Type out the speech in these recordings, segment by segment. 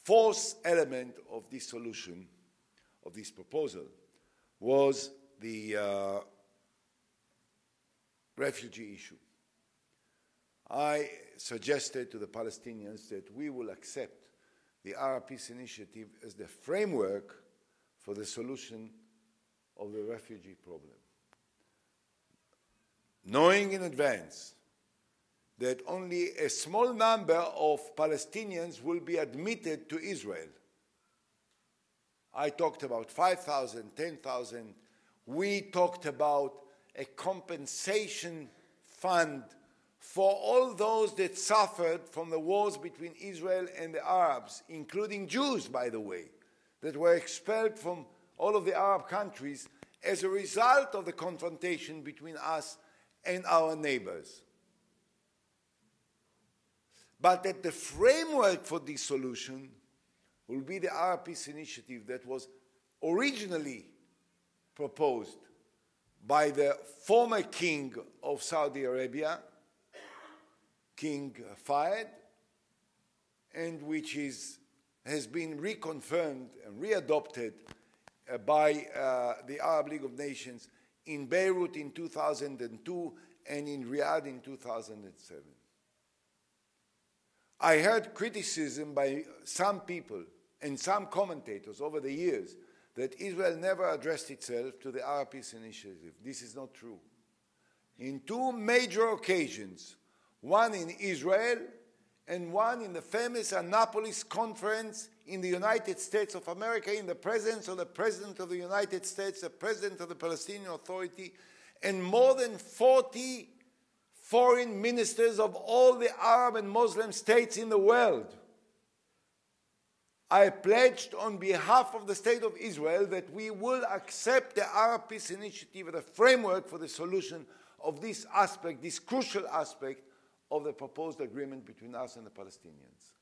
fourth element of this solution, of this proposal, was the refugee issue. I suggested to the Palestinians that we will accept the Arab Peace Initiative as the framework for the solution of the refugee problem, knowing in advance that only a small number of Palestinians will be admitted to Israel. I talked about 5,000, 10,000. We talked about a compensation fund for all those that suffered from the wars between Israel and the Arabs, including Jews, by the way, that were expelled from all of the Arab countries as a result of the confrontation between us and our neighbors. But that the framework for this solution will be the Arab Peace Initiative that was originally proposed by the former king of Saudi Arabia, King Fayed, and which has been reconfirmed and readopted by the Arab League of Nations in Beirut in 2002 and in Riyadh in 2007. I heard criticism by some people and some commentators over the years that Israel never addressed itself to the Arab Peace Initiative. This is not true. In two major occasions, one in Israel and one in the famous Annapolis Conference in the United States of America, in the presence of the President of the United States, the President of the Palestinian Authority, and more than 40 foreign ministers of all the Arab and Muslim states in the world. I pledged on behalf of the State of Israel that we will accept the Arab Peace Initiative as a framework for the solution of this aspect, this crucial aspect of the proposed agreement between us and the Palestinians.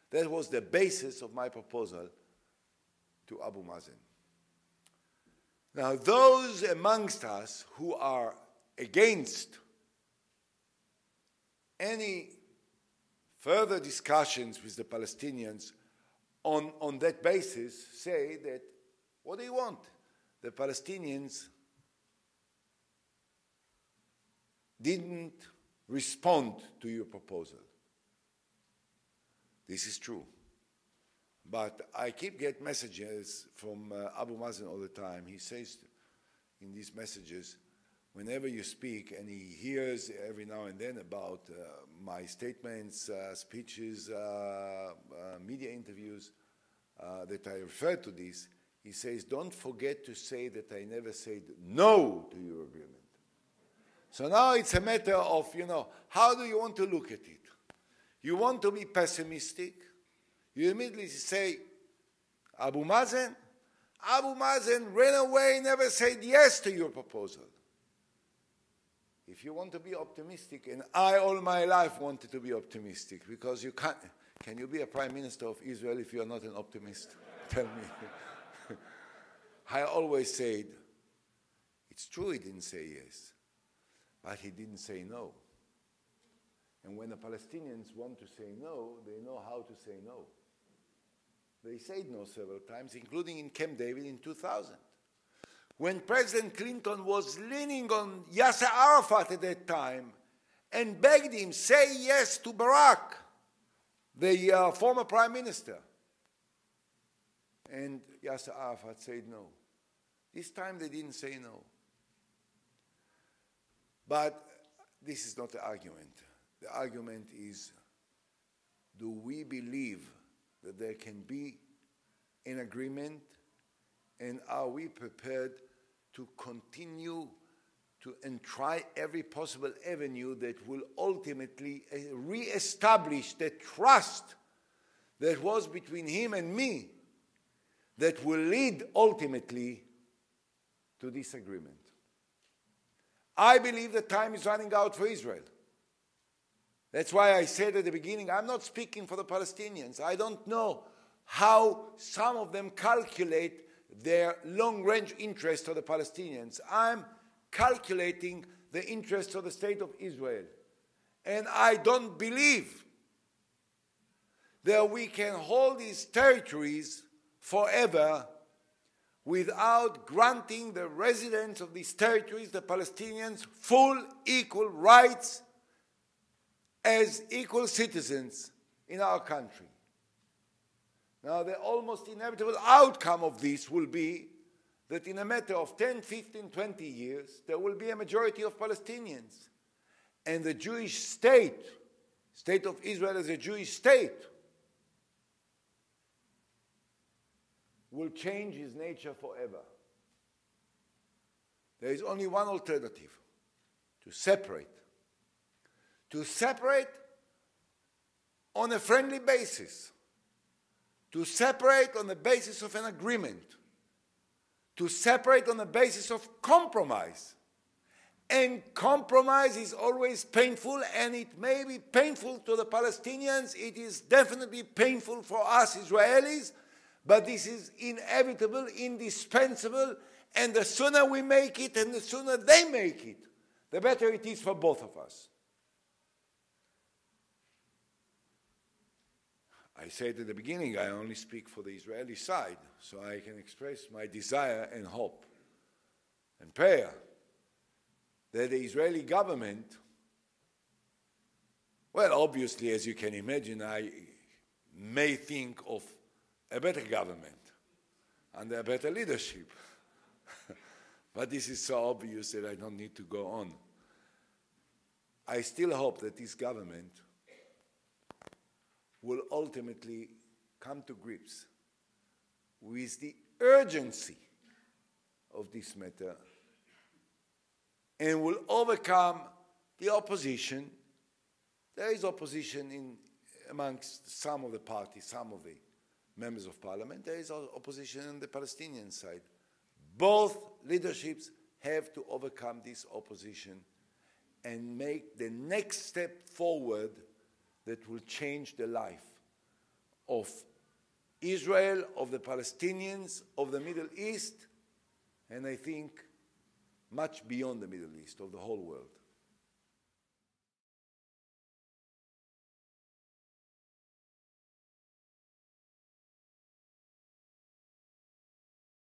That was the basis of my proposal to Abu Mazen. Now, those amongst us who are against any further discussions with the Palestinians on that basis say that, what do you want? The Palestinians didn't respond to your proposal. This is true. But I keep getting messages from Abu Mazen all the time. He says in these messages, whenever you speak, and he hears every now and then about my statements, speeches, media interviews that I refer to this, he says, don't forget to say that I never said no to your agreement. So now it's a matter of, how do you want to look at it? You want to be pessimistic? You immediately say, Abu Mazen ran away, never said yes to your proposal. If you want to be optimistic, and I all my life wanted to be optimistic, because you can't, can you be a prime minister of Israel if you're not an optimist? Tell me. I always said, it's true he didn't say yes, but he didn't say no. And when the Palestinians want to say no, they know how to say no. They said no several times, including in Camp David in 2000. When President Clinton was leaning on Yasser Arafat at that time and begged him, say yes to Barak, the former prime minister. And Yasser Arafat said no. This time they didn't say no. But this is not the argument. The argument is, do we believe that there can be an agreement, and are we prepared to continue and try every possible avenue that will ultimately re-establish the trust that was between him and me, that will lead ultimately to this agreement? I believe the time is running out for Israel. That's why I said at the beginning, I'm not speaking for the Palestinians. I don't know how some of them calculate their long-range interest of the Palestinians. I'm calculating the interest of the State of Israel. And I don't believe that we can hold these territories forever without granting the residents of these territories, the Palestinians, full equal rights as equal citizens in our country. Now, the almost inevitable outcome of this will be that in a matter of 10, 15, 20 years, there will be a majority of Palestinians. And the Jewish state, State of Israel as a Jewish state, will change its nature forever. There is only one alternative: to separate. To separate on a friendly basis. To separate on the basis of an agreement. To separate on the basis of compromise. And compromise is always painful, and it may be painful to the Palestinians. It is definitely painful for us Israelis, but this is inevitable, indispensable, and the sooner we make it and the sooner they make it, the better it is for both of us. I said at the beginning, I only speak for the Israeli side, so I can express my desire and hope and prayer that the Israeli government, well, obviously, as you can imagine, I may think of a better government under a better leadership. But this is so obvious that I don't need to go on. I still hope that this government will ultimately come to grips with the urgency of this matter and will overcome the opposition. There is opposition amongst some of the parties, some of the members of parliament. There is opposition on the Palestinian side. Both leaderships have to overcome this opposition and make the next step forward that will change the life of Israel, of the Palestinians, of the Middle East, and I think much beyond the Middle East, of the whole world.